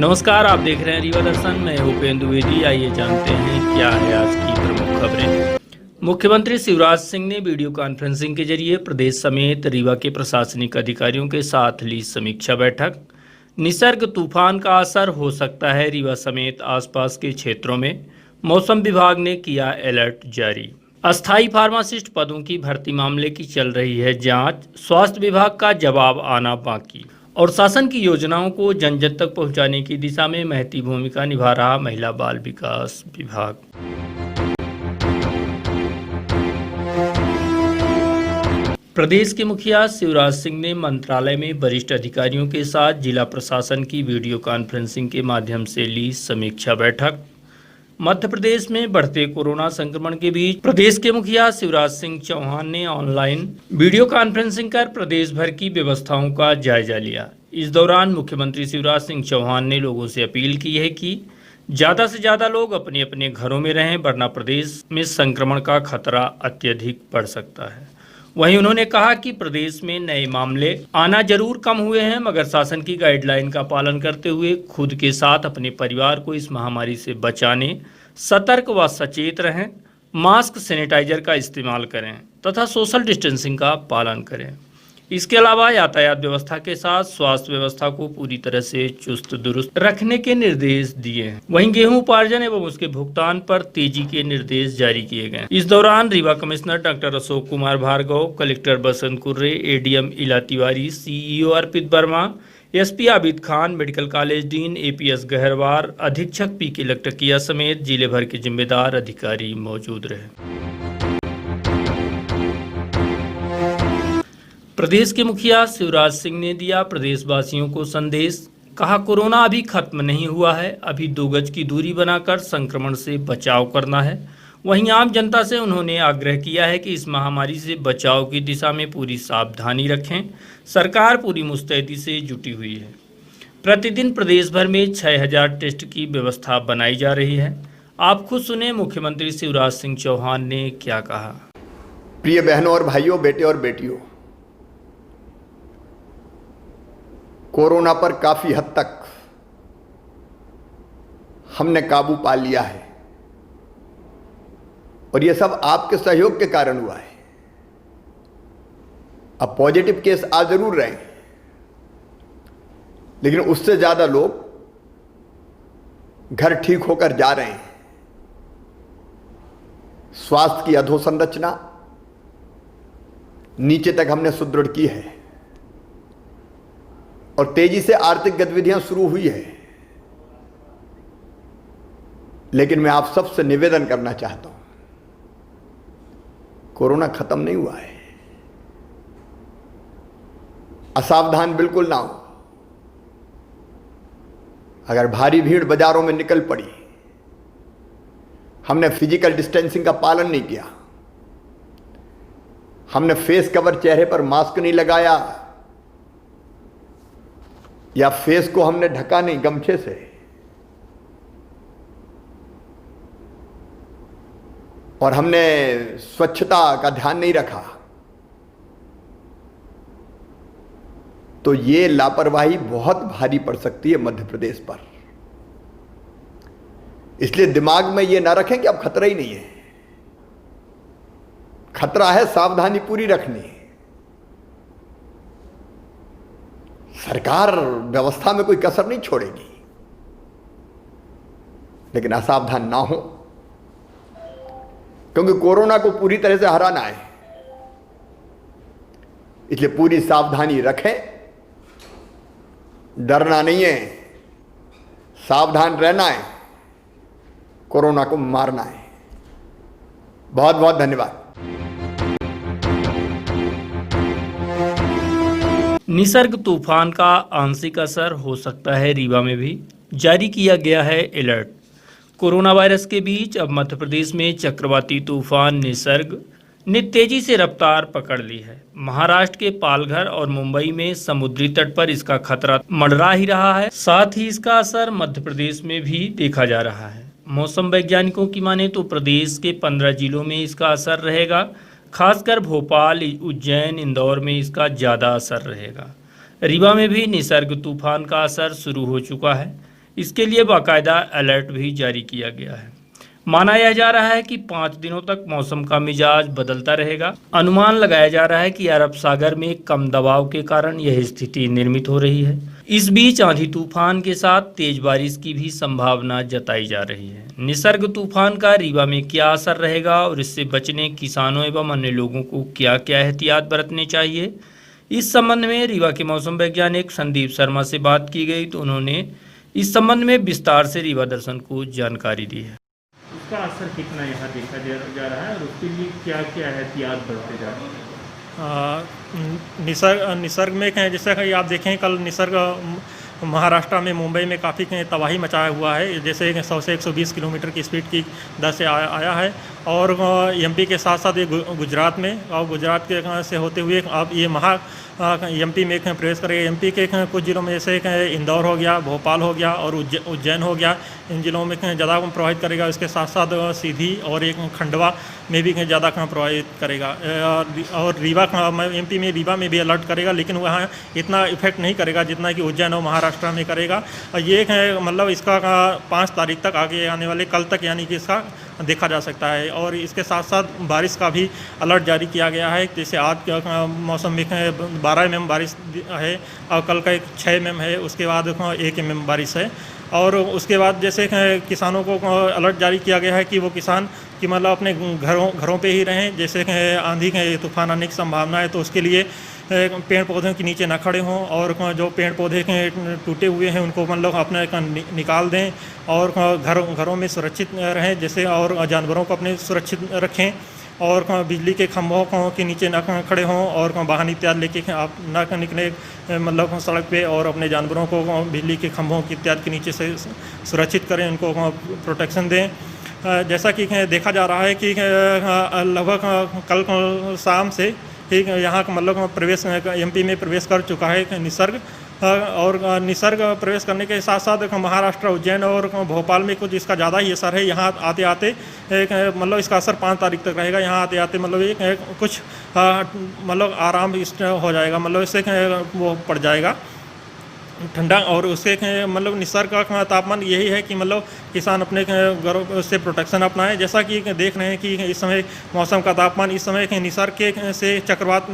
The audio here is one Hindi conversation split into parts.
नमस्कार, आप देख रहे हैं रीवा दर्शन। मैं उपेंद्र द्विवेदी। आइए जानते हैं क्या है आज की प्रमुख खबरें। मुख्यमंत्री शिवराज सिंह ने वीडियो कॉन्फ्रेंसिंग के जरिए प्रदेश समेत रीवा के प्रशासनिक अधिकारियों के साथ ली समीक्षा बैठक। निसर्ग तूफान का असर हो सकता है रीवा समेत आसपास के क्षेत्रों में, मौसम विभाग ने किया अलर्ट जारी। अस्थायी फार्मासिस्ट पदों की भर्ती मामले की चल रही है जांच, स्वास्थ्य विभाग का जवाब आना बाकी। और शासन की योजनाओं को जन जन तक पहुंचाने की दिशा में महती भूमिका निभा रहा महिला बाल विकास विभाग। प्रदेश के मुखिया शिवराज सिंह ने मंत्रालय में वरिष्ठ अधिकारियों के साथ जिला प्रशासन की वीडियो कॉन्फ्रेंसिंग के माध्यम से ली समीक्षा बैठक। मध्य प्रदेश में बढ़ते कोरोना संक्रमण के बीच प्रदेश के मुखिया शिवराज सिंह चौहान ने ऑनलाइन वीडियो कॉन्फ्रेंसिंग कर प्रदेश भर की व्यवस्थाओं का जायजा लिया। इस दौरान मुख्यमंत्री शिवराज सिंह चौहान ने लोगों से अपील की है कि ज़्यादा से ज़्यादा लोग अपने अपने घरों में रहें, वरना प्रदेश में संक्रमण का खतरा अत्यधिक बढ़ सकता है। वहीं उन्होंने कहा कि प्रदेश में नए मामले आना जरूर कम हुए हैं, मगर शासन की गाइडलाइन का पालन करते हुए खुद के साथ अपने परिवार को इस महामारी से बचाने सतर्क व सचेत रहें, मास्क सैनिटाइजर का इस्तेमाल करें तथा सोशल डिस्टेंसिंग का पालन करें। इसके अलावा यातायात व्यवस्था के साथ स्वास्थ्य व्यवस्था को पूरी तरह से चुस्त दुरुस्त रखने के निर्देश दिए हैं। वहीं गेहूं उपार्जन एवं उसके भुगतान पर तेजी के निर्देश जारी किए गए। इस दौरान Rewa commissioner doctor Ashok Kumar Bhargava, collector Basant Kurre, ADM Ila Tiwari, CEO Arpit Verma, SP Abid Khan, medical college dean APS Gaharwar, अधीक्षक पीके लकटकिया समेत जिले भर के जिम्मेदार अधिकारी मौजूद रहे। प्रदेश के मुखिया शिवराज सिंह ने दिया प्रदेशवासियों को संदेश। कहा, कोरोना अभी खत्म नहीं हुआ है, अभी 2 गज की दूरी बनाकर संक्रमण से बचाव करना है। वहीं आम जनता से उन्होंने आग्रह किया है कि इस महामारी से बचाव की दिशा में पूरी सावधानी रखें। सरकार पूरी मुस्तैदी से जुटी हुई है। प्रतिदिन प्रदेश भर में 6000 टेस्ट की व्यवस्था बनाई जा रही है। आप खुद सुने मुख्यमंत्री शिवराज सिंह चौहान ने क्या कहा। प्रिय बहनों और भाइयों, बेटे और बेटियों, कोरोना पर काफी हद तक हमने काबू पा लिया है और यह सब आपके सहयोग के कारण हुआ है। अब पॉजिटिव केस आ जरूर रहे हैं, लेकिन उससे ज्यादा लोग घर ठीक होकर जा रहे हैं। स्वास्थ्य की अधोसंरचना नीचे तक हमने सुदृढ़ की है और तेजी से आर्थिक गतिविधियां शुरू हुई है। लेकिन मैं आप सबसे निवेदन करना चाहता हूं, कोरोना खत्म नहीं हुआ है। असावधान बिल्कुल ना हो। अगर भारी भीड़ बाजारों में निकल पड़ी, हमने फिजिकल डिस्टेंसिंग का पालन नहीं किया, हमने फेस कवर, चेहरे पर मास्क नहीं लगाया या फेस को हमने ढका नहीं गमछे से, और हमने स्वच्छता का ध्यान नहीं रखा, तो ये लापरवाही बहुत भारी पड़ सकती है मध्य प्रदेश पर। इसलिए दिमाग में ये ना रखें कि अब खतरा ही नहीं है। खतरा है, सावधानी पूरी रखनी है। सरकार व्यवस्था में कोई कसर नहीं छोड़ेगी, लेकिन असावधान ना हो, क्योंकि कोरोना को पूरी तरह से हराना है। इसलिए पूरी सावधानी रखें, डरना नहीं है, सावधान रहना है, कोरोना को मारना है। बहुत बहुत धन्यवाद। निसर्ग तूफान का आंशिक असर हो सकता है रीवा में भी, जारी किया गया है अलर्ट। कोरोना वायरस के बीच अब मध्य प्रदेश में चक्रवाती तूफान निसर्ग ने तेजी से रफ्तार पकड़ ली है। महाराष्ट्र के पालघर और मुंबई में समुद्री तट पर इसका खतरा मंडरा ही रहा है। साथ ही इसका असर मध्य प्रदेश में भी देखा जा रहा है। मौसम वैज्ञानिकों की माने तो प्रदेश के 15 जिलों में इसका असर रहेगा। खासकर भोपाल, उज्जैन, इंदौर में इसका ज़्यादा असर रहेगा। रीवा में भी निसर्ग तूफान का असर शुरू हो चुका है। इसके लिए बाकायदा अलर्ट भी जारी किया गया है। माना यह जा रहा है कि 5 दिनों तक मौसम का मिजाज बदलता रहेगा। अनुमान लगाया जा रहा है कि अरब सागर में कम दबाव के कारण यह स्थिति निर्मित हो रही है। इस बीच आंधी तूफान के साथ तेज बारिश की भी संभावना जताई जा रही है। निसर्ग तूफान का रीवा में क्या असर रहेगा और इससे बचने किसानों एवं अन्य लोगों को क्या क्या एहतियात बरतने चाहिए, इस संबंध में रीवा के मौसम वैज्ञानिक संदीप शर्मा से बात की गई तो उन्होंने इस संबंध में विस्तार से रीवा दर्शन को जानकारी दी है। उसका असर कितना यहाँ देखा जा रहा है और उसके लिए क्या क्या एहतियात बरते जा रहे हैं? निसर्ग में कहें, जैसा कि आप देखें कल निसर्ग महाराष्ट्र में मुंबई में काफ़ी तबाही मचाया हुआ है। जैसे 100 से 120 किलोमीटर की स्पीड की दर से आया है और एमपी के साथ साथ ये गुजरात में और गुजरात के से होते हुए अब ये एमपी में प्रवेश करेगा। एमपी के कुछ जिलों में जैसे इंदौर हो गया, भोपाल हो गया और उज्जैन हो गया, इन जिलों में ज़्यादा प्रभावित करेगा। इसके साथ साथ सीधी और एक खंडवा में भी ज़्यादा प्रभावित करेगा और रीवा एमपी में रीवा में भी अलर्ट करेगा, लेकिन वहाँ इतना इफेक्ट नहीं करेगा जितना कि उज्जैन और महाराष्ट्र में करेगा। और ये मतलब इसका 5 तारीख तक आगे आने वाले कल तक यानी कि इसका देखा जा सकता है। और इसके साथ साथ बारिश का भी अलर्ट जारी किया गया है। जैसे आज मौसम में 12 mm बारिश है और कल का 6 mm है, उसके बाद 1 mm बारिश है। और उसके बाद जैसे किसानों को अलर्ट जारी किया गया है कि वो किसान कि मतलब अपने घरों पे ही रहें। जैसे आंधी के तूफान आने की संभावना है तो उसके लिए पेड़ पौधों के नीचे न खड़े हों और जो पेड़ पौधे टूटे हुए हैं उनको मतलब अपने निकाल दें और घरों में सुरक्षित रहें। जैसे और जानवरों को अपने सुरक्षित रखें और बिजली के खंभों के नीचे न खड़े हों और वाहन इत्यादि लेके आप न निकले मतलब सड़क पे और अपने जानवरों को बिजली के खंभों इत्यादि के नीचे से सुरक्षित करें, उनको प्रोटेक्शन दें। जैसा कि देखा जा रहा है कि लगभग कल शाम से ठीक यहाँ मतलब प्रवेश एमपी में प्रवेश कर चुका है निसर्ग। और निसर्ग प्रवेश करने के साथ साथ महाराष्ट्र, उज्जैन और भोपाल में कुछ इसका ज़्यादा ही असर है। यहाँ आते आते मतलब इसका असर 5 तारीख तक रहेगा। यहाँ आते आते मतलब कुछ मतलब आराम हो जाएगा, मतलब इससे वो पड़ जाएगा ठंडा। और उससे मतलब निसर्ग का तापमान यही है कि मतलब किसान अपने घरों से प्रोटेक्शन अपनाएं। जैसा कि देख रहे हैं कि इस समय मौसम का तापमान इस समय निसर्ग के से चक्रवात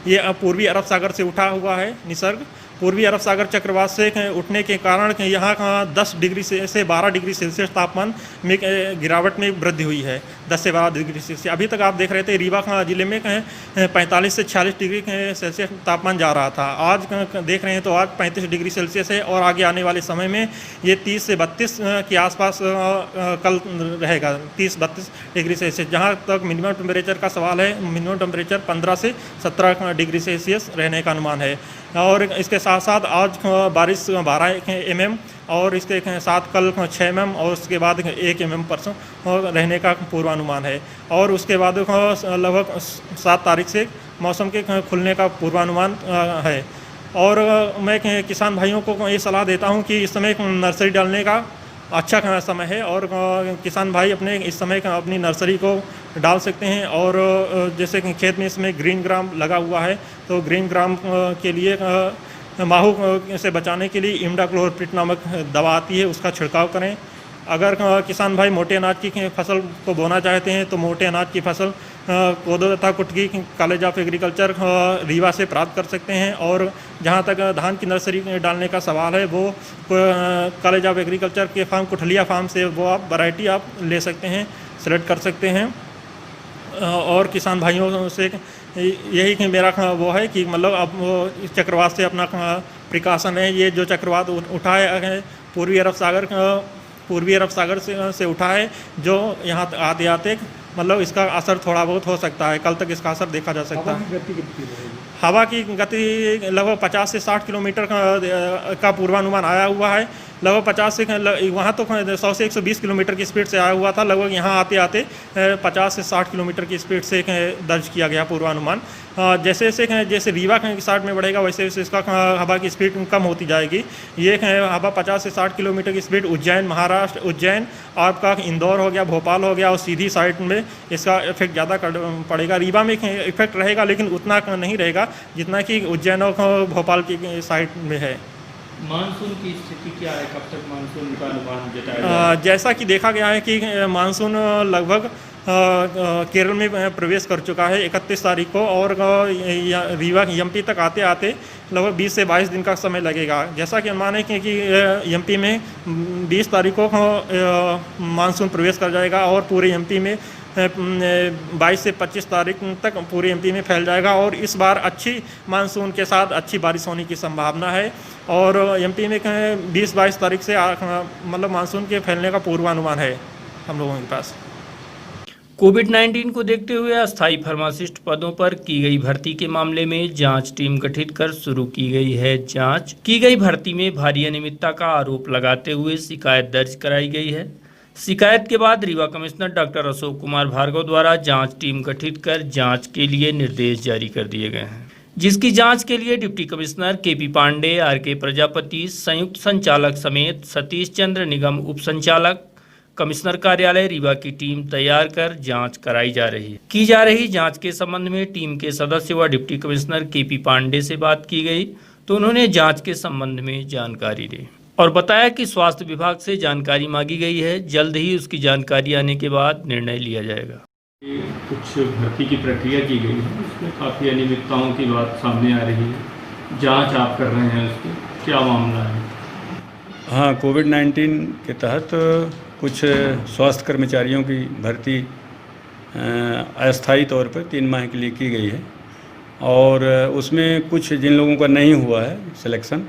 ये पूर्वी अरब सागर से उठा हुआ है। निसर्ग पूर्वी अरब सागर चक्रवात से उठने के कारण यहाँ का 10 डिग्री से 12 डिग्री सेल्सियस तापमान में गिरावट में वृद्धि हुई है। 10 से 12 डिग्री सेल्सियस। अभी तक आप देख रहे थे रीवा जिले में 45 से 46 डिग्री सेल्सियस तापमान जा रहा था। आज देख रहे हैं तो आज 35 डिग्री सेल्सियस है और आगे आने वाले समय में ये 30 से 32 के आसपास कल रहेगा, 30-32 डिग्री सेल्सियस। जहाँ तक मिनिमम टेम्परेचर का सवाल है, मिनिमम टेम्परेचर 15 से 17 डिग्री सेल्सियस रहने का अनुमान है। और इसके साथ साथ आज बारिश 12 mm और इसके साथ कल 6 mm और उसके बाद 1 mm परसों रहने का पूर्वानुमान है। और उसके बाद लगभग 7 तारीख से मौसम के खुलने का पूर्वानुमान है। और मैं किसान भाइयों को ये सलाह देता हूँ कि इस समय नर्सरी डालने का अच्छा समय है और किसान भाई अपने इस समय अपनी नर्सरी को डाल सकते हैं। और जैसे कि खेत में इसमें ग्रीन ग्राम लगा हुआ है तो ग्रीन ग्राम के लिए माहू से बचाने के लिए इमिडाक्लोप्रिड नामक दवा आती है, उसका छिड़काव करें। अगर किसान भाई मोटे अनाज की फसल को बोना चाहते हैं तो मोटे अनाज की फसल कोदो तथा कुटकी कॉलेज ऑफ एग्रीकल्चर रीवा से प्राप्त कर सकते हैं। और जहां तक धान की नर्सरी डालने का सवाल है वो कॉलेज ऑफ एग्रीकल्चर के फार्म कुठलिया फार्म से वो आप वैरायटी आप ले सकते हैं, सेलेक्ट कर सकते हैं। और किसान भाइयों से यही कि मेरा वो है कि मतलब अब वो इस चक्रवात से अपना प्रिकॉशन है। ये जो चक्रवात उठा है पूर्वी अरब सागर से उठा है, जो यहाँ आते आते मतलब इसका असर थोड़ा बहुत हो सकता है। कल तक इसका असर देखा जा सकता है। हवा की गति लगभग 50 से 60 किलोमीटर का पूर्वानुमान आया हुआ है। लगभग 50 से वहाँ तो 100 से 120 किलोमीटर की स्पीड से आया हुआ था, लगभग यहाँ आते आते 50 से 60 किलोमीटर की स्पीड से दर्ज किया गया पूर्वानुमान। जैसे रीवा के साइड में बढ़ेगा वैसे वैसे इसका हवा की स्पीड कम होती जाएगी। ये हवा 50 से 60 किलोमीटर की स्पीड उज्जैन, महाराष्ट्र, उज्जैन आपका इंदौर हो गया, भोपाल हो गया और सीधी साइड में इसका इफेक्ट ज़्यादा पड़ेगा। रीवा में इफेक्ट रहेगा लेकिन उतना नहीं रहेगा जितना कि उज्जैन और भोपाल की साइड में है। मानसून की स्थिति क्या है, कब तक मानसून का अनुमान जताया जा जैसा कि देखा गया है कि मानसून लगभग केरल में प्रवेश कर चुका है 31 तारीख को, और रीवा एमपी तक आते आते लगभग 20 से 22 दिन का समय लगेगा। जैसा कि अनुमान है कि एमपी में 20 तारीख को मानसून प्रवेश कर जाएगा और पूरे एमपी में 22 से 25 तारीख तक पूरे एमपी में फैल जाएगा, और इस बार अच्छी मानसून के साथ अच्छी बारिश होने की संभावना है। और एमपी में 20-22 तारीख से मतलब मानसून के फैलने का पूर्वानुमान है हम लोगों के पास। कोविड-19 को देखते हुए अस्थायी फार्मासिस्ट पदों पर की गई भर्ती के मामले में जांच टीम गठित कर शुरू की गई है जांच। की गई भर्ती में भारी अनियमितता का आरोप लगाते हुए शिकायत दर्ज कराई गई है। शिकायत के बाद रीवा कमिश्नर डॉक्टर अशोक कुमार भार्गव द्वारा जांच टीम गठित कर जांच के लिए निर्देश जारी कर दिए गए हैं, जिसकी जांच के लिए deputy commissioner K P Pandey, R K. Prajapati, संयुक्त संचालक समेत सतीश चंद्र निगम उप संचालक, कमिश्नर कार्यालय रीवा की टीम तैयार कर जांच कराई जा रही है। की जा रही जांच के संबंध में टीम के सदस्य व डिप्टी कमिश्नर केपी पांडे से बात की गई तो उन्होंने जांच के संबंध में जानकारी दी और बताया कि स्वास्थ्य विभाग से जानकारी मांगी गई है, जल्द ही उसकी जानकारी आने के बाद निर्णय लिया जाएगा। कुछ भर्ती की प्रक्रिया की गई है, उसमें काफ़ी अनियमितताओं की बात सामने आ रही है, जांच आप कर रहे हैं, उसकी क्या मामला है? हाँ, कोविड-19 के तहत कुछ स्वास्थ्य कर्मचारियों की भर्ती अस्थायी तौर पर 3 माह के लिए की गई है, और उसमें कुछ जिन लोगों का नहीं हुआ है सिलेक्शन,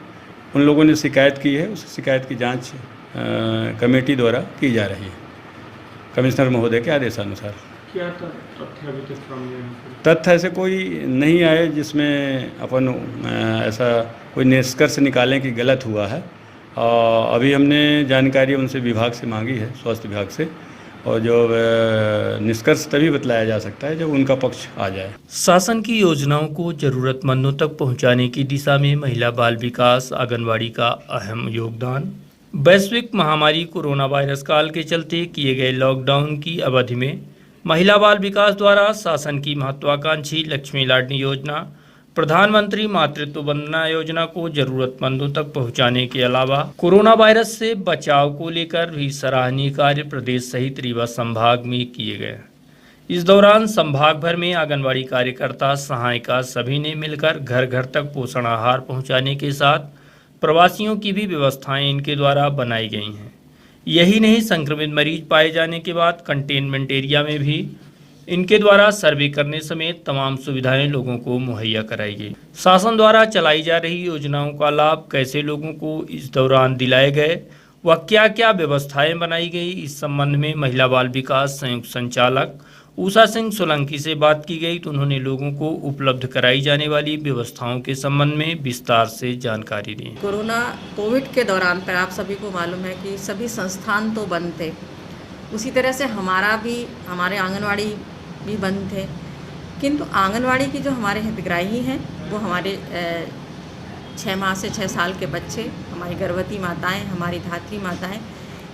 उन लोगों ने शिकायत की है। उस शिकायत की जांच कमेटी द्वारा की जा रही है कमिश्नर महोदय के आदेशानुसार। क्या तथ्य अभी तक सामने आए? तथ्य ऐसे कोई नहीं आए जिसमें अपन ऐसा कोई निष्कर्ष निकालें कि गलत हुआ है। अभी हमने जानकारी उनसे विभाग से मांगी है, स्वास्थ्य विभाग से, और जो निष्कर्ष तभी बतलाया जा सकता है जब उनका पक्ष आ जाए। शासन की योजनाओं को जरूरतमंदों तक पहुंचाने की दिशा में महिला बाल विकास आंगनवाड़ी का अहम योगदान। वैश्विक महामारी कोरोना वायरस काल के चलते किए गए लॉकडाउन की अवधि में महिला बाल विकास द्वारा शासन की महत्वाकांक्षी लक्ष्मी लाडली योजना, प्रधानमंत्री मातृत्व वंदना योजना को जरूरतमंदों तक पहुंचाने के अलावा कोरोना वायरस से बचाव को लेकर भी सराहनीय कार्य प्रदेश सहित रीवा संभाग में किए गए। इस दौरान संभाग भर में आंगनवाड़ी कार्यकर्ता, सहायिका सभी ने मिलकर घर घर तक पोषण आहार पहुंचाने के साथ प्रवासियों की भी व्यवस्थाएं इनके द्वारा बनाई गई हैं। यही नहीं, संक्रमित मरीज पाए जाने के बाद कंटेनमेंट एरिया में भी इनके द्वारा सर्वे करने समेत तमाम सुविधाएं लोगों को मुहैया कराई गई। शासन द्वारा चलाई जा रही योजनाओं का लाभ कैसे लोगों को इस दौरान दिलाए गए व क्या क्या व्यवस्थाएं बनाई गई, इस संबंध में महिला बाल विकास संयुक्त संचालक उषा सिंह सोलंकी से बात की गई तो उन्होंने लोगों को उपलब्ध कराई जाने वाली व्यवस्थाओं के संबंध में विस्तार से जानकारी दी। कोविड के दौरान पर आप सभी को मालूम है कि सभी संस्थान तो बंद थे, उसी तरह से हमारे आंगनवाड़ी भी बंद थे, किंतु आंगनवाड़ी की जो हमारे हितग्राही हैं वो हमारे 6 माह से 6 साल के बच्चे, हमारी गर्भवती माताएं, हमारी धात्री माताएं,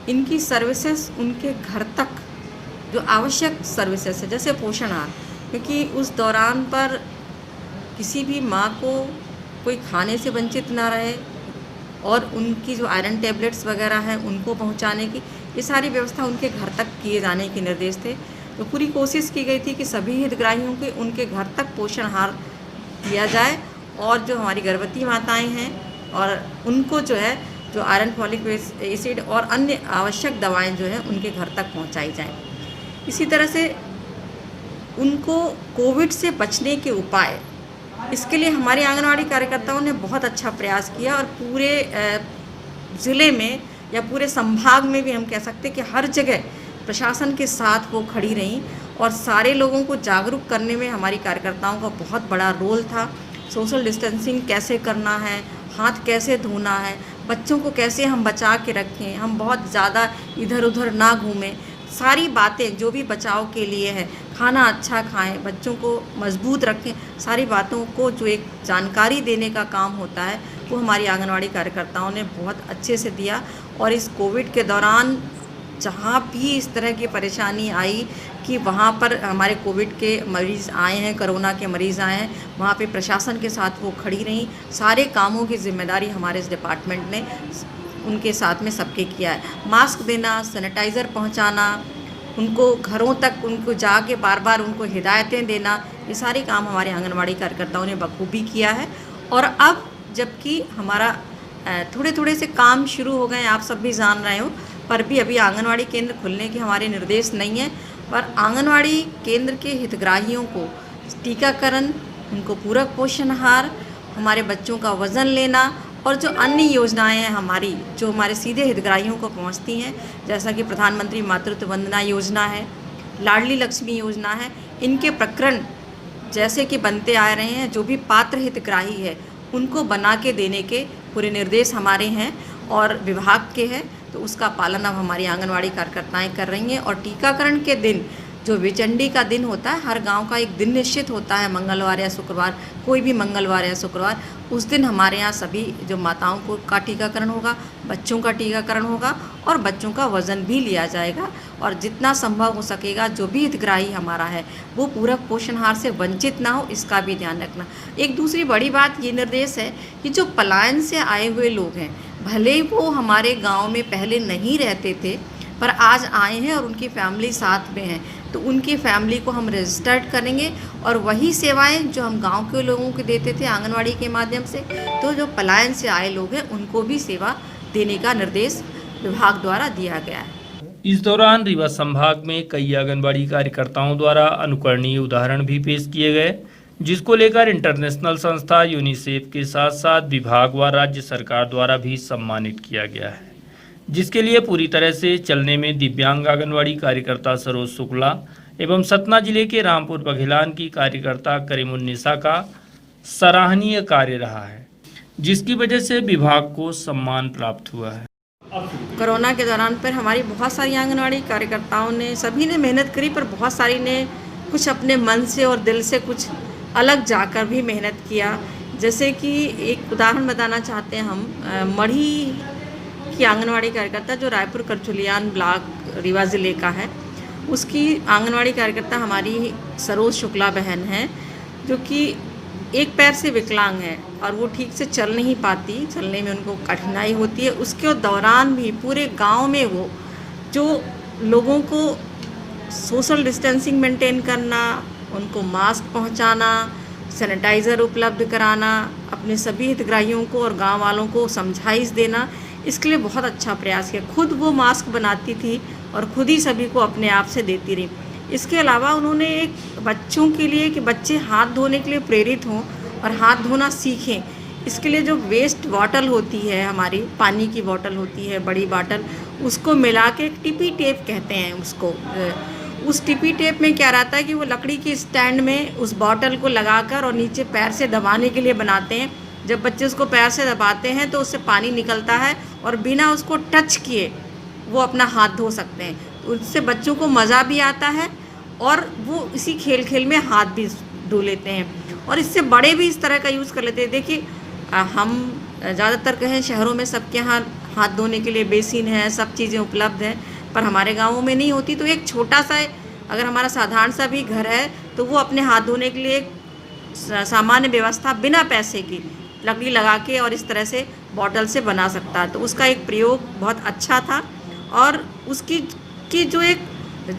इनकी सर्विसेज उनके घर तक जो आवश्यक सर्विसेज है जैसे पोषण आहार, क्योंकि उस दौरान पर किसी भी माँ को कोई खाने से वंचित ना रहे और उनकी जो आयरन टेबलेट्स वगैरह हैं उनको पहुँचाने की ये सारी व्यवस्था उनके घर तक किए जाने के निर्देश थे। तो पूरी कोशिश की गई थी कि सभी हितग्राहियों के उनके घर तक पोषण आहार दिया जाए, और जो हमारी गर्भवती माताएं हैं और उनको जो है जो आयरन फॉलिक एसिड और अन्य आवश्यक दवाएं जो हैं उनके घर तक पहुंचाई जाएं। इसी तरह से उनको कोविड से बचने के उपाय, इसके लिए हमारे आंगनवाड़ी कार्यकर्ताओं ने बहुत अच्छा प्रयास किया, और पूरे ज़िले में या पूरे संभाग में भी हम कह सकते हैं कि हर जगह प्रशासन के साथ वो खड़ी रहीं, और सारे लोगों को जागरूक करने में हमारी कार्यकर्ताओं का बहुत बड़ा रोल था। सोशल डिस्टेंसिंग कैसे करना है, हाथ कैसे धोना है, बच्चों को कैसे हम बचा के रखें, हम बहुत ज़्यादा इधर उधर ना घूमें, सारी बातें जो भी बचाव के लिए है, खाना अच्छा खाएं, बच्चों को मजबूत रखें, सारी बातों को जो एक जानकारी देने का काम होता है वो हमारी आंगनवाड़ी कार्यकर्ताओं ने बहुत अच्छे से दिया। और इस कोविड के दौरान जहाँ भी इस तरह की परेशानी आई कि वहाँ पर हमारे कोविड के मरीज़ आए हैं, कोरोना के मरीज़ आए हैं, वहाँ पे प्रशासन के साथ वो खड़ी रहीं। सारे कामों की जिम्मेदारी हमारे इस डिपार्टमेंट ने उनके साथ में सबके किया है। मास्क देना, सैनिटाइज़र पहुँचाना, उनको घरों तक उनको जाके बार बार उनको हिदायतें देना, ये सारे काम हमारे आंगनवाड़ी कार्यकर्ताओं ने बखूबी किया है। और अब जबकि हमारा थोड़े थोड़े से काम शुरू हो गए हैं, आप सब भी जान रहे हो, पर भी अभी आंगनवाड़ी केंद्र खुलने के हमारे निर्देश नहीं है। पर आंगनवाड़ी केंद्र के हितग्राहियों को टीकाकरण, उनको पूरक पोषण आहार, हमारे बच्चों का वज़न लेना और जो अन्य योजनाएं हैं हमारी, जो हमारे सीधे हितग्राहियों को पहुंचती हैं, जैसा कि प्रधानमंत्री मातृत्व वंदना योजना है, लाडली लक्ष्मी योजना है, इनके प्रकरण जैसे कि बनते आ रहे हैं, जो भी पात्र हितग्राही है उनको बना के देने के पूरे निर्देश हमारे हैं और विभाग के हैं। तो उसका पालन अब हमारी आंगनवाड़ी कार्यकर्ताएं कर रही हैं। और टीकाकरण के दिन जो विचंडी का दिन होता है, हर गांव का एक दिन निश्चित होता है, मंगलवार या शुक्रवार, कोई भी मंगलवार या शुक्रवार, उस दिन हमारे यहाँ सभी जो माताओं को का टीकाकरण होगा, बच्चों का टीकाकरण होगा और बच्चों का वज़न भी लिया जाएगा। और जितना संभव हो सकेगा जो भी हितग्राही हमारा है वो पूरक पोषण आहार से वंचित ना हो, इसका भी ध्यान रखना। एक दूसरी बड़ी बात ये निर्देश है कि जो पलायन से आए हुए लोग हैं, भले ही वो हमारे गाँव में पहले नहीं रहते थे, पर आज आए हैं और उनकी फैमिली साथ में है, तो उनकी फैमिली को हम रजिस्टर्ड करेंगे और वही सेवाएं जो हम गांव के लोगों को देते थे आंगनवाड़ी के माध्यम से, तो जो पलायन से आए लोग हैं उनको भी सेवा देने का निर्देश विभाग द्वारा दिया गया है। इस दौरान रीवा संभाग में कई आंगनबाड़ी कार्यकर्ताओं द्वारा अनुकरणीय उदाहरण भी पेश किए गए, जिसको लेकर इंटरनेशनल संस्था यूनिसेफ के साथ साथ विभाग व राज्य सरकार द्वारा भी सम्मानित किया गया है, जिसके लिए पूरी तरह से चलने में दिव्यांग आंगनवाड़ी कार्यकर्ता सरोज शुक्ला एवं सतना जिले के रामपुर बघेलान की कार्यकर्ता करीमुन्निसा का सराहनीय कार्य रहा है, जिसकी वजह से विभाग को सम्मान प्राप्त हुआ है। कोरोना के दौरान पर हमारी बहुत सारी आंगनवाड़ी कार्यकर्ताओं ने, सभी ने मेहनत करी, पर बहुत सारी ने कुछ अपने मन से और दिल से कुछ अलग जाकर भी मेहनत किया। जैसे कि एक उदाहरण बताना चाहते हैं हम, मढ़ी की आंगनवाड़ी कार्यकर्ता जो रायपुर करचुलियान ब्लॉक रीवा ज़िले का है, उसकी आंगनवाड़ी कार्यकर्ता हमारी सरोज शुक्ला बहन है, जो कि एक पैर से विकलांग है और वो ठीक से चल नहीं पाती, चलने में उनको कठिनाई होती है। उसके दौरान भी पूरे गांव में वो जो लोगों को सोशल डिस्टेंसिंग मेंटेन करना, उनको मास्क पहुंचाना, सैनिटाइज़र उपलब्ध कराना, अपने सभी हितग्राहियों को और गांव वालों को समझाइश देना, इसके लिए बहुत अच्छा प्रयास किया। खुद वो मास्क बनाती थी और खुद ही सभी को अपने आप से देती रही। इसके अलावा उन्होंने एक बच्चों के लिए कि बच्चे हाथ धोने के लिए प्रेरित हों और हाथ धोना सीखें, इसके लिए जो वेस्ट बॉटल होती है, हमारी पानी की बॉटल होती है, बड़ी बॉटल, उसको मिला के टिपी टेप कहते हैं उसको। उस टिपी टेप में क्या रहता है कि वो लकड़ी की स्टैंड में उस बॉटल को लगाकर और नीचे पैर से दबाने के लिए बनाते हैं। जब बच्चे उसको पैर से दबाते हैं तो उससे पानी निकलता है और बिना उसको टच किए वो अपना हाथ धो सकते हैं। उससे बच्चों को मज़ा भी आता है और वो इसी खेल खेल में हाथ भी धो लेते हैं। और इससे बड़े भी इस तरह का यूज़ कर लेते हैं। देखिए, हम ज़्यादातर कहें शहरों में सबके यहाँ हाथ धोने के लिए बेसिन है, सब चीज़ें उपलब्ध हैं, पर हमारे गाँवों में नहीं होती। तो एक छोटा सा, अगर हमारा साधारण सा भी घर है तो वो अपने हाथ धोने के लिए एक सामान्य व्यवस्था बिना पैसे की लकड़ी लगा के और इस तरह से बॉटल से बना सकता है। तो उसका एक प्रयोग बहुत अच्छा था और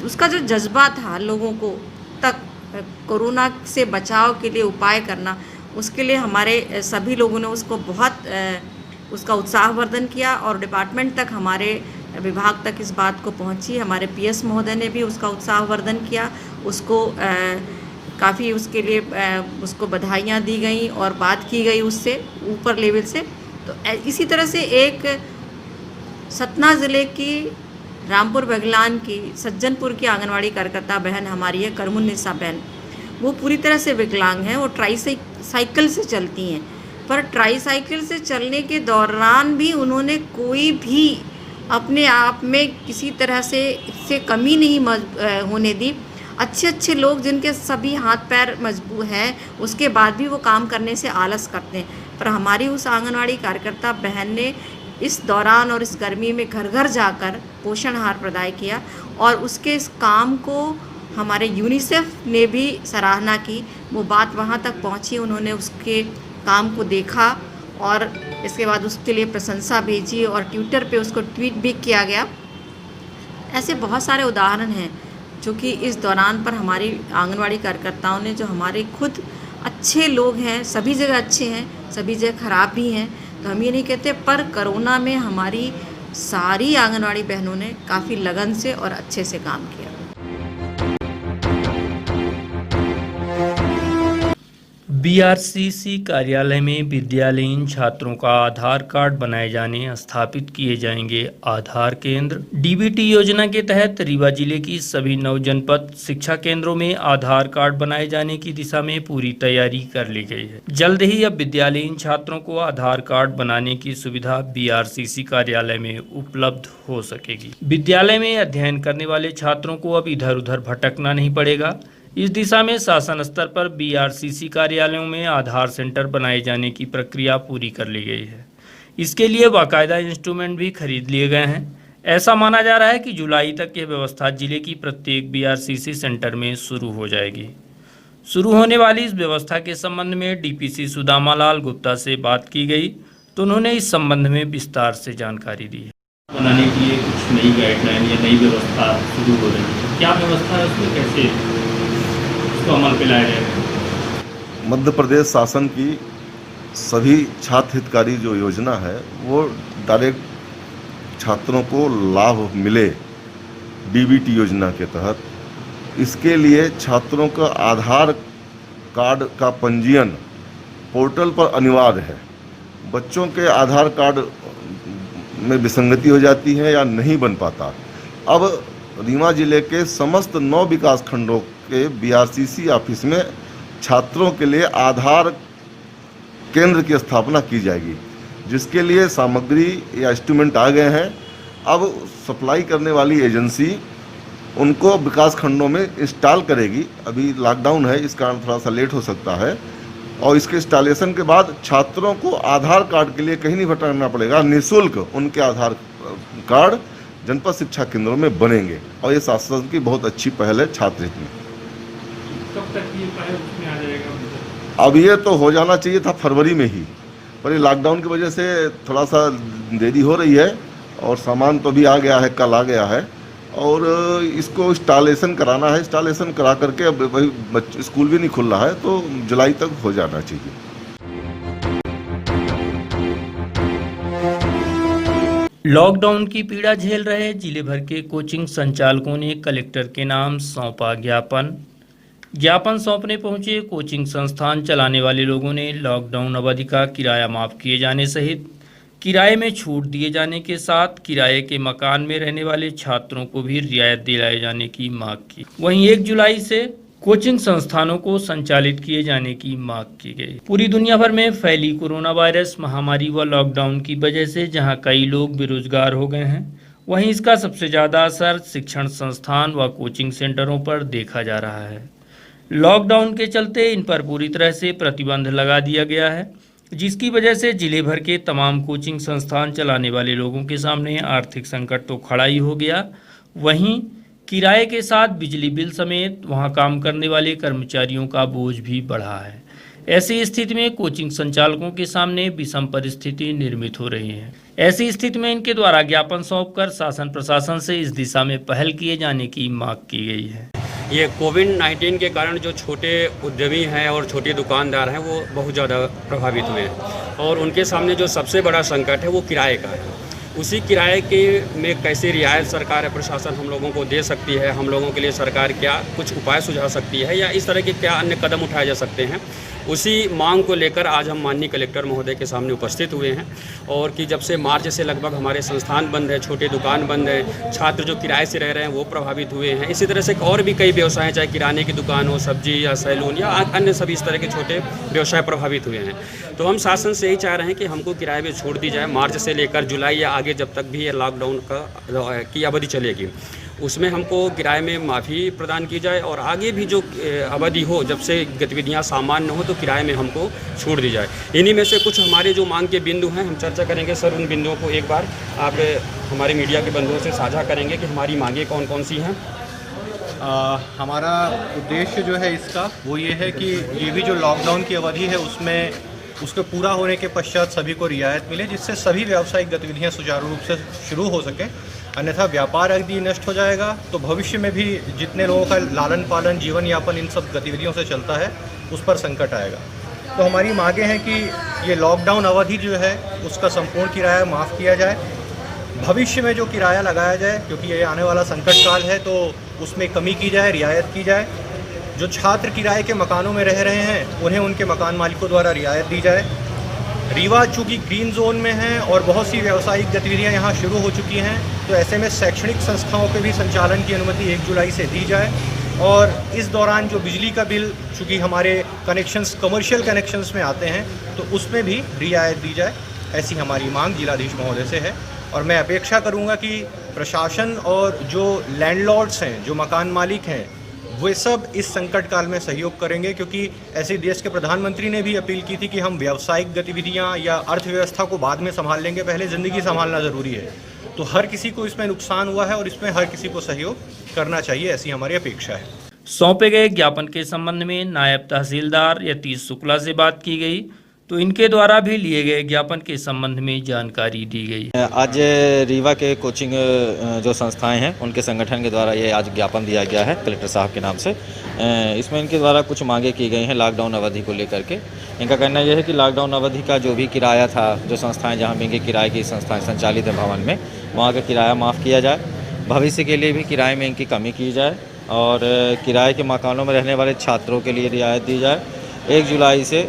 उसका जो जज्बा था लोगों को तक कोरोना से बचाव के लिए उपाय करना, उसके लिए हमारे सभी लोगों ने उसको बहुत उसका उत्साहवर्धन किया और डिपार्टमेंट तक, हमारे विभाग तक इस बात को पहुंची। हमारे पीएस महोदय ने भी उसका उत्साहवर्धन किया, उसको काफ़ी उसके लिए उसको बधाइयाँ दी गई और बात की गई उससे ऊपर लेवल से। तो इसी तरह से एक सतना ज़िले की रामपुर बघेलान की सज्जनपुर की आंगनवाड़ी कार्यकर्ता बहन हमारी है, करीमुन्निसा बहन, वो पूरी तरह से विकलांग हैं। वो ट्राईसाइकिल से चलती हैं, पर ट्राईसाइकिल से चलने के दौरान भी उन्होंने कोई भी अपने आप में किसी तरह से इससे कमी नहीं होने दी। अच्छे लोग जिनके सभी हाथ पैर मजबूत हैं, उसके बाद भी वो काम करने से आलस करते हैं, पर हमारी उस आंगनवाड़ी कार्यकर्ता बहन ने इस दौरान और इस गर्मी में घर घर जाकर पोषण आहार प्रदान किया और उसके इस काम को हमारे यूनिसेफ ने भी सराहना की। वो बात वहाँ तक पहुँची, उन्होंने उसके काम को देखा और इसके बाद उसके लिए प्रशंसा भेजी और ट्विटर पे उसको ट्वीट भी किया गया। ऐसे बहुत सारे उदाहरण हैं जो कि इस दौरान पर हमारी आंगनवाड़ी कार्यकर्ताओं ने, जो हमारे खुद अच्छे लोग हैं, सभी जगह अच्छे हैं, सभी जगह खराब भी हैं, तो हम ये नहीं कहते, पर कोरोना में हमारी सारी आंगनवाड़ी बहनों ने काफ़ी लगन से और अच्छे से काम किया। बीआरसीसी कार्यालय में विद्यालयीन छात्रों का आधार कार्ड बनाए जाने, स्थापित किए जाएंगे आधार केंद्र। डीबीटी योजना के तहत रीवा जिले की सभी 9 जनपद शिक्षा केंद्रों में आधार कार्ड बनाए जाने की दिशा में पूरी तैयारी कर ली गई है। जल्द ही अब विद्यालयीन छात्रों को आधार कार्ड बनाने की सुविधा बीआरसीसी कार्यालय में उपलब्ध हो सकेगी। विद्यालय में अध्ययन करने वाले छात्रों को अब इधर उधर भटकना नहीं पड़ेगा। इस दिशा में शासन स्तर पर बीआरसीसी कार्यालयों में आधार सेंटर बनाए जाने की प्रक्रिया पूरी कर ली गई है। इसके लिए बाकायदा इंस्ट्रूमेंट भी खरीद लिए गए हैं। ऐसा माना जा रहा है कि जुलाई तक यह व्यवस्था जिले की प्रत्येक बीआरसीसी सेंटर में शुरू हो जाएगी। शुरू होने वाली इस व्यवस्था के संबंध में डीपीसी सुदामा लाल गुप्ता से बात की गई तो उन्होंने इस संबंध में विस्तार से जानकारी दी है। बनाने के लिए कुछ नई गाइडलाइन या नई व्यवस्था शुरू हो रही है, क्या व्यवस्था है उसमें, कैसे अमल पे लाया जाएगा? मध्य प्रदेश शासन की सभी छात्र हितकारी जो योजना है वो डायरेक्ट छात्रों को लाभ मिले डीबीटी योजना के तहत। इसके लिए छात्रों का आधार कार्ड का पंजीयन पोर्टल पर अनिवार्य है। बच्चों के आधार कार्ड में विसंगति हो जाती है या नहीं बन पाता। अब रीवा जिले के समस्त 9 विकास खंडों के बीआरसीसी ऑफिस में छात्रों के लिए आधार केंद्र की स्थापना की जाएगी, जिसके लिए सामग्री या इंस्ट्रूमेंट आ गए हैं। अब सप्लाई करने वाली एजेंसी उनको विकास खंडों में इंस्टॉल करेगी। अभी लॉकडाउन है, इस कारण थोड़ा सा लेट हो सकता है। और इसके इंस्टॉलेशन के बाद छात्रों को आधार कार्ड के लिए कहीं नहीं भटकना पड़ेगा। निःशुल्क उनके आधार कार्ड जनपद शिक्षा केंद्रों में बनेंगे और ये शासन की बहुत अच्छी पहल है छात्र हित में। कब तक ये पहल उसमें आ जाएगा? अब ये तो हो जाना चाहिए था फरवरी में ही, पर ये लॉकडाउन की वजह से थोड़ा सा देरी हो रही है और सामान तो भी आ गया है, कल आ गया है और इसको इंस्टॉलेशन कराना है। इंस्टॉलेशन करा करके अब भाई स्कूल भी नहीं खुल रहा है तो जुलाई तक हो जाना चाहिए। लॉकडाउन की पीड़ा झेल रहे जिले भर के कोचिंग संचालकों ने कलेक्टर के नाम सौंपा ज्ञापन सौंपने पहुंचे कोचिंग संस्थान चलाने वाले लोगों ने लॉकडाउन अवधि का किराया माफ किए जाने सहित किराए में छूट दिए जाने के साथ किराए के मकान में रहने वाले छात्रों को भी रियायत दिलाए जाने की मांग की। वहीं 1 जुलाई से कोचिंग संस्थानों को संचालित किए जाने की मांग की गई। पूरी दुनिया भर में फैली कोरोना वायरस महामारी व लॉकडाउन की वजह से जहां कई लोग बेरोजगार हो गए हैं, वहीं इसका सबसे ज़्यादा असर शिक्षण संस्थान व कोचिंग सेंटरों पर देखा जा रहा है। लॉकडाउन के चलते इन पर पूरी तरह से प्रतिबंध लगा दिया गया है, जिसकी वजह से जिले भर के तमाम कोचिंग संस्थान चलाने वाले लोगों के सामने आर्थिक संकट तो खड़ा ही हो गया, वहीं किराए के साथ बिजली बिल समेत वहां काम करने वाले कर्मचारियों का बोझ भी बढ़ा है। ऐसी स्थिति में कोचिंग संचालकों के सामने विषम परिस्थिति निर्मित हो रही है। ऐसी स्थिति में इनके द्वारा ज्ञापन सौंपकर शासन प्रशासन से इस दिशा में पहल किए जाने की मांग की गई है। ये कोविड-19 के कारण जो छोटे उद्यमी हैं और छोटे दुकानदार हैं वो बहुत ज़्यादा प्रभावित हुए हैं और उनके सामने जो सबसे बड़ा संकट है वो किराए का है। उसी किराए के में कैसे रियायत सरकार या प्रशासन हम लोगों को दे सकती है, हम लोगों के लिए सरकार क्या कुछ उपाय सुझा सकती है या इस तरह के क्या अन्य कदम उठाए जा सकते हैं, उसी मांग को लेकर आज हम माननीय कलेक्टर महोदय के सामने उपस्थित हुए हैं। और कि जब से मार्च से लगभग हमारे संस्थान बंद है, छोटे दुकान बंद है, छात्र जो किराए से रह रहे हैं वो प्रभावित हुए हैं। इसी तरह से और भी कई व्यवसाय चाहे किराने की दुकान हो, सब्जी या सैलून या अन्य सभी इस तरह के छोटे व्यवसाय प्रभावित हुए हैं। तो हम शासन से यही चाह रहे हैं कि हमको किराए में छूट दी जाए मार्च से लेकर जुलाई या आगे जब तक भी ये लॉकडाउन की अवधि चलेगी। उसमें हमको किराए में माफ़ी प्रदान की जाए और आगे भी जो अवधि हो जब से गतिविधियां सामान्य हो तो किराए में हमको छूट दी जाए। इन्हीं में से कुछ हमारे जो मांग के बिंदु हैं, हम चर्चा करेंगे सर। उन बिंदुओं को एक बार आप हमारे मीडिया के बंधुओं से साझा करेंगे कि हमारी मांगें कौन कौन सी हैं। हमारा उद्देश्य जो है इसका वो ये है कि ये भी जो लॉकडाउन की अवधि है उसमें उसके पूरा होने के पश्चात सभी को रियायत मिले, जिससे सभी व्यावसायिक गतिविधियां सुचारू रूप से शुरू हो सकें। अन्यथा व्यापार यदि नष्ट हो जाएगा तो भविष्य में भी जितने लोगों का लालन पालन जीवन यापन इन सब गतिविधियों से चलता है उस पर संकट आएगा। तो हमारी मांगे हैं कि ये लॉकडाउन अवधि जो है उसका संपूर्ण किराया माफ़ किया जाए। भविष्य में जो किराया लगाया जाए, क्योंकि ये आने वाला संकट काल है, तो उसमें कमी की जाए, रियायत की जाए। जो छात्र किराए के मकानों में रह रहे हैं उन्हें उनके मकान मालिकों द्वारा रियायत दी जाए। रीवा चूँकि ग्रीन जोन में है और बहुत सी व्यावसायिक गतिविधियां यहाँ शुरू हो चुकी हैं, तो ऐसे में शैक्षणिक संस्थाओं के भी संचालन की अनुमति 1 जुलाई से दी जाए। और इस दौरान जो बिजली का बिल, चूँकि हमारे कनेक्शंस कमर्शियल कनेक्शंस में आते हैं, तो उसमें भी रियायत दी जाए। ऐसी हमारी मांग जिलाधीश महोदय से है। और मैं अपेक्षा करूंगा कि प्रशासन और जो लैंडलॉर्ड्स हैं, जो मकान मालिक हैं, वे सब इस संकट काल में सहयोग करेंगे, क्योंकि ऐसे देश के प्रधानमंत्री ने भी अपील की थी कि हम व्यावसायिक गतिविधियां या अर्थव्यवस्था को बाद में संभाल लेंगे, पहले ज़िंदगी संभालना ज़रूरी है। तो हर किसी को इसमें नुकसान हुआ है और इसमें हर किसी को सहयोग करना चाहिए, ऐसी हमारी अपेक्षा है। सौंपे गए ज्ञापन के संबंध में नायब तहसीलदार यतीश शुक्ला से बात की गई, तो इनके द्वारा भी लिए गए ज्ञापन के संबंध में जानकारी दी गई। आज रीवा के कोचिंग जो संस्थाएं हैं उनके संगठन के द्वारा ये आज ज्ञापन दिया गया है कलेक्टर साहब के नाम से। इसमें इनके द्वारा कुछ मांगे की गई हैं लॉकडाउन अवधि को लेकर के। इनका कहना यह है कि लॉकडाउन अवधि का जो भी किराया था, जो संस्थाएं जहां भी इनके किराए की संस्थाएं संचालित है भवन में, वहाँ का किराया माफ़ किया जाए। भविष्य के लिए भी किराए में इनकी कमी की जाए और किराए के मकानों में रहने वाले छात्रों के लिए रियायत दी जाए। 1 जुलाई से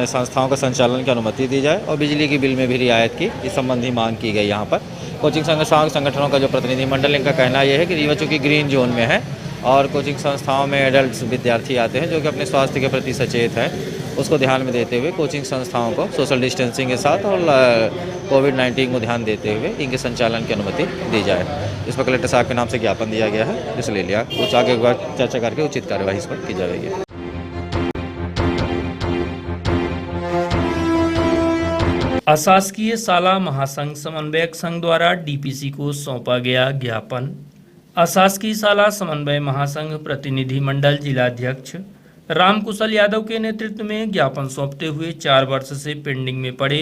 संस्थाओं का संचालन की अनुमति दी जाए और बिजली के बिल में भी रियायत की इस संबंधी मांग की गई। यहाँ पर कोचिंग संगठनों का जो प्रतिनिधिमंडल, इनका कहना यह है कि रीवा चूँकि ग्रीन जोन में है और कोचिंग संस्थाओं में एडल्ट विद्यार्थी आते हैं जो कि अपने स्वास्थ्य के प्रति सचेत हैं, उसको ध्यान में देते हुए कोचिंग संस्थाओं को सोशल डिस्टेंसिंग के साथ और कोविड-19 को ध्यान देते हुए इनके संचालन की अनुमति दी जाए। इस पर कलेक्टर साहब के नाम से ज्ञापन दिया गया है, जिसे ले लिया कुछ आगे एक बार चर्चा करके उचित कार्यवाही इस पर की जा रही है। अशासकीय शाला महासंघ समन्वयक संघ द्वारा डीपीसी को सौंपा गया ज्ञापन। अशासकीय शाला समन्वय महासंघ प्रतिनिधि मंडल जिलाध्यक्ष रामकुशल यादव के नेतृत्व में ज्ञापन सौंपते हुए 4 वर्ष से पेंडिंग में पड़े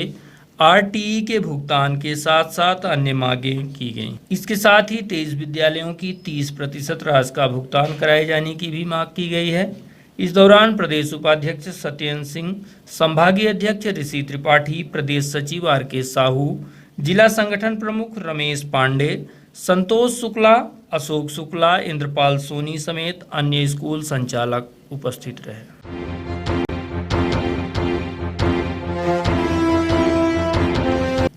आरटीई के भुगतान के साथ साथ अन्य मांगें की गईं। इसके साथ ही 23 विद्यालयों की 30% राशि का भुगतान कराए जाने की भी मांग की गई है। इस दौरान प्रदेश उपाध्यक्ष सत्येंद्र सिंह, संभागीय अध्यक्ष ऋषि त्रिपाठी, प्रदेश सचिव आर.के. साहू, जिला संगठन प्रमुख रमेश पांडे, संतोष शुक्ला, अशोक शुक्ला, इंद्रपाल सोनी समेत अन्य स्कूल संचालक उपस्थित रहे।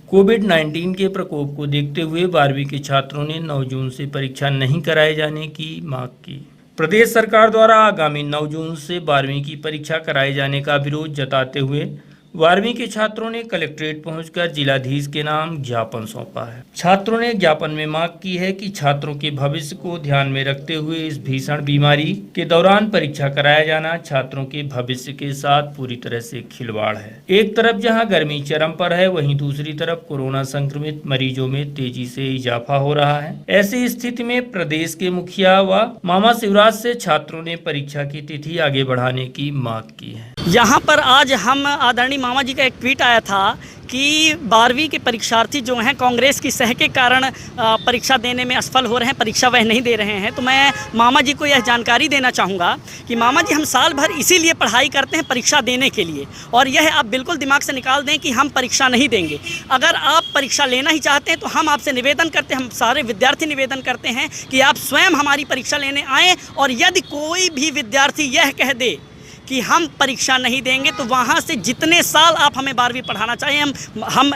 कोविड-19 के प्रकोप को देखते हुए 12वीं के छात्रों ने 9 जून से परीक्षा नहीं कराए जाने की मांग की। प्रदेश सरकार द्वारा आगामी 9 जून से 12वीं की परीक्षा कराए जाने का विरोध जताते हुए 12वीं के छात्रों ने कलेक्ट्रेट पहुंचकर जिलाधीश के नाम ज्ञापन सौंपा है। छात्रों ने ज्ञापन में मांग की है कि छात्रों के भविष्य को ध्यान में रखते हुए इस भीषण बीमारी के दौरान परीक्षा कराया जाना छात्रों के भविष्य के साथ पूरी तरह से खिलवाड़ है। एक तरफ जहां गर्मी चरम पर है, वहीं दूसरी तरफ कोरोना संक्रमित मरीजों में तेजी से इजाफा हो रहा है। ऐसी स्थिति में प्रदेश के मुखिया व मामा शिवराज से छात्रों ने परीक्षा की तिथि आगे बढ़ाने की मांग की है। यहाँ पर आज हम आदरणीय मामा जी का एक ट्वीट आया था कि 12वीं के परीक्षार्थी जो हैं कांग्रेस की सह के कारण परीक्षा देने में असफल हो रहे हैं, परीक्षा वह नहीं दे रहे हैं। तो मैं मामा जी को यह जानकारी देना चाहूँगा कि मामा जी, हम साल भर इसीलिए पढ़ाई करते हैं, परीक्षा देने के लिए, और यह आप बिल्कुल दिमाग से निकाल दें कि हम परीक्षा नहीं देंगे। अगर आप परीक्षा लेना ही चाहते हैं तो हम आपसे निवेदन करते हैं, हम सारे विद्यार्थी निवेदन करते हैं कि आप स्वयं हमारी परीक्षा लेने आएँ, और यदि कोई भी विद्यार्थी यह कह दे कि हम परीक्षा नहीं देंगे तो वहाँ से जितने साल आप हमें 12वीं पढ़ाना चाहिए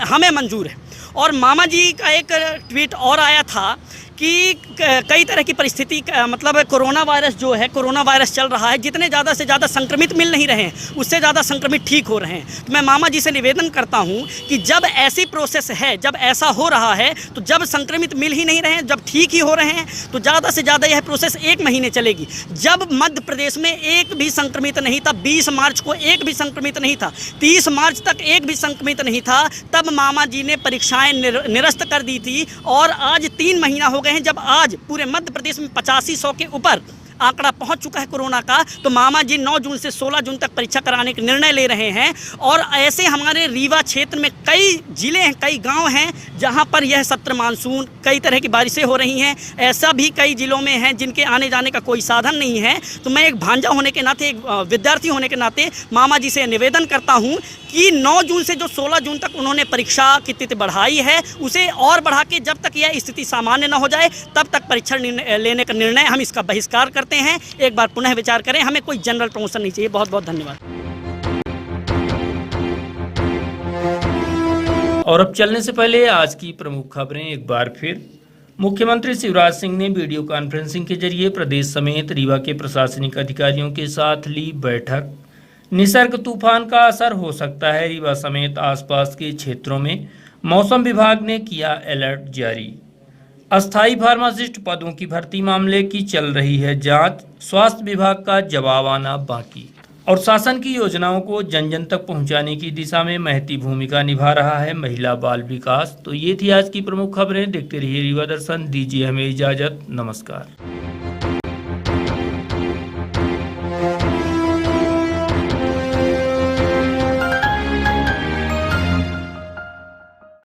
हमें मंजूर है। और मामा जी का एक ट्वीट और आया था कि कई तरह की परिस्थिति मतलब कोरोना वायरस जो है, कोरोना वायरस चल रहा है, जितने ज़्यादा से ज़्यादा संक्रमित मिल नहीं रहे हैं उससे ज़्यादा संक्रमित ठीक हो रहे हैं। तो मैं मामा जी से निवेदन करता हूं कि जब ऐसी प्रोसेस है, जब ऐसा हो रहा है, तो जब संक्रमित मिल ही नहीं रहे हैं, जब ठीक ही हो रहे हैं, तो ज़्यादा से ज़्यादा यह प्रोसेस 1 महीने चलेगी। जब मध्य प्रदेश में एक भी संक्रमित नहीं था, 20 मार्च को एक भी संक्रमित नहीं था, 30 मार्च तक एक भी संक्रमित नहीं था, तब मामा जी ने परीक्षाएं निरस्त कर दी थी। और आज 3 महीना हो गए हैं, जब आज पूरे मध्य प्रदेश में 85-100 के ऊपर आंकड़ा पहुंच चुका है कोरोना का, तो मामा जी 9 जून से 16 जून तक परीक्षा कराने के निर्णय ले रहे हैं। और ऐसे हमारे रीवा क्षेत्र में कई जिले हैं, कई गांव हैं जहां पर यह सत्र मानसून, कई तरह की बारिशें हो रही हैं। ऐसा भी कई जिलों में हैं जिनके आने जाने का कोई साधन नहीं है। तो मैं एक भांजा होने के नाते, एक विद्यार्थी होने के नाते मामा जी से निवेदन करता हूँ कि 9 जून से जो 16 जून तक उन्होंने परीक्षा की तिथि बढ़ाई है, उसे और बढ़ा के जब तक यह स्थिति सामान्य न हो जाए तब तक परीक्षा लेने का निर्णय, हम इसका बहिष्कार करते हैं। एक बार पुनः विचार करें, हमें कोई जनरल प्रमोशन नहीं चाहिए। बहुत बहुत धन्यवाद। और अब चलने से पहले आज की प्रमुख खबरें एक बार फिर। मुख्यमंत्री शिवराज सिंह ने वीडियो कॉन्फ्रेंसिंग के जरिए प्रदेश समेत रीवा के प्रशासनिक अधिकारियों के साथ ली बैठक। निसर्ग तूफान का असर हो सकता है, रीवा समेत आसपास के क्षेत्रों में मौसम विभाग ने किया अलर्ट जारी। अस्थायी फार्मासिस्ट पदों की भर्ती मामले की चल रही है जांच, स्वास्थ्य विभाग का जवाब आना बाकी। और शासन की योजनाओं को जन जन तक पहुंचाने की दिशा में महती भूमिका निभा रहा है महिला बाल विकास। तो ये थी आज की प्रमुख खबरें। देखते रहिए रीवा दर्शन, दीजिए हमें इजाजत। नमस्कार।